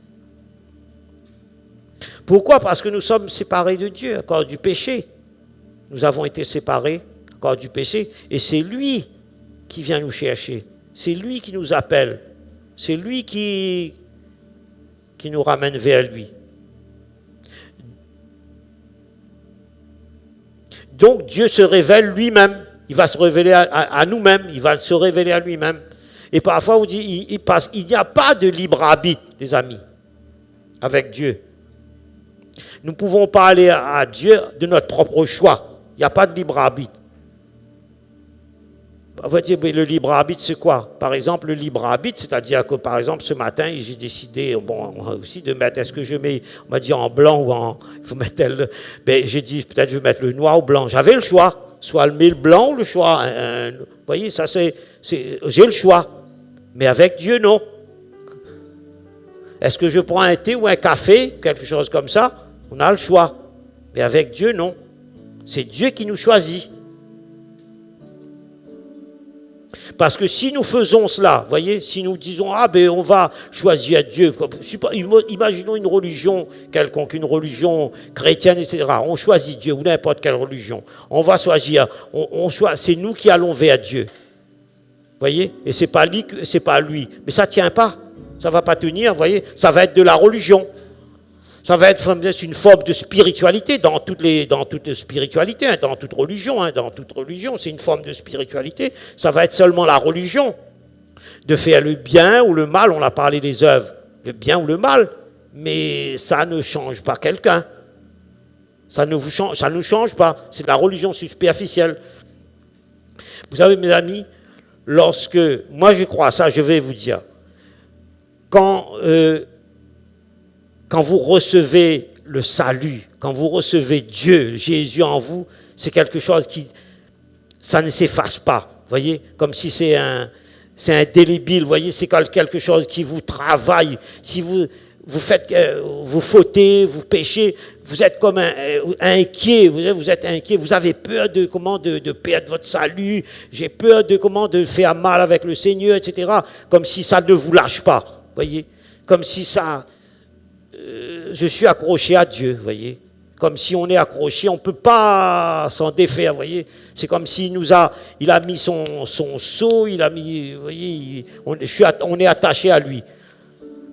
Pourquoi? Parce que nous sommes séparés de Dieu à cause du péché. Nous avons été séparés à cause du péché, et c'est lui qui vient nous chercher. C'est lui qui nous appelle. C'est lui qui nous ramène vers lui. Donc Dieu se révèle lui-même. Il va se révéler à nous-mêmes. Il va se révéler à lui-même. Et parfois, on dit, il n'y a pas de libre arbitre, les amis, avec Dieu. Nous ne pouvons pas aller à Dieu de notre propre choix. Il n'y a pas de libre arbitre. On va dire, mais le libre arbitre, c'est quoi? Par exemple, le libre arbitre, c'est-à-dire que, par exemple, ce matin, j'ai décidé, aussi de mettre, est-ce que je mets, on va dire, en blanc ou en, il faut mettre j'ai dit, peut-être je vais mettre le noir ou blanc. J'avais le choix, soit le blanc ou le choix. Vous voyez, ça j'ai le choix. Mais avec Dieu, non. Est-ce que je prends un thé ou un café, quelque chose comme ça? On a le choix. Mais avec Dieu, non. C'est Dieu qui nous choisit. Parce que si nous faisons cela, voyez, si nous disons, on va choisir Dieu, imaginons une religion quelconque, une religion chrétienne, etc. On choisit Dieu, ou n'importe quelle religion. On va choisir, c'est nous qui allons vers Dieu. Voyez, et c'est pas lui. Mais ça ne tient pas, ça ne va pas tenir, voyez, ça va être de la religion. Ça va être une forme de spiritualité dans toute spiritualité, dans toute religion, c'est une forme de spiritualité. Ça va être seulement la religion, de faire le bien ou le mal. On a parlé des œuvres, le bien ou le mal, mais ça ne change pas quelqu'un. Ça ne nous change pas. C'est de la religion superficielle. Vous savez, mes amis, moi je crois ça, je vais vous dire, quand vous recevez le salut, quand vous recevez Dieu, Jésus en vous, c'est quelque chose ça ne s'efface pas, voyez, comme si c'est indélébile, voyez, c'est quelque chose qui vous travaille. Si vous fautez, vous péchez, vous êtes comme inquiet, vous êtes inquiet, vous avez peur de perdre votre salut, j'ai peur de faire mal avec le Seigneur, etc. Comme si ça ne vous lâche pas, voyez, comme si ça... je suis accroché à Dieu, voyez. Comme si on est accroché, on ne peut pas s'en défaire, voyez. C'est comme s'il il a mis son sceau, il a mis, voyez, on est attaché à lui.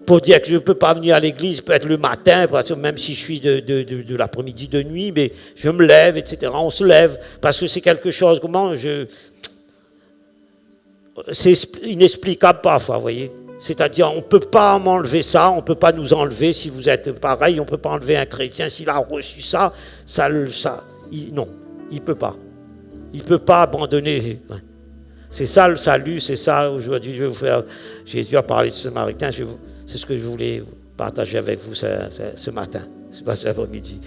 Pour dire que je ne peux pas venir à l'église, peut-être le matin, parce que même si je suis de l'après-midi, de nuit, mais je me lève, etc. On se lève, parce que c'est quelque chose, c'est inexplicable parfois, voyez. C'est-à-dire, on ne peut pas m'enlever ça, on ne peut pas nous enlever, si vous êtes pareil, on ne peut pas enlever un chrétien, s'il a reçu non, il ne peut pas. Il ne peut pas abandonner. C'est ça le salut, c'est ça, aujourd'hui, je vais vous faire, Jésus a parlé de ce Samaritain, c'est ce que je voulais partager avec vous ce matin, ce après-midi.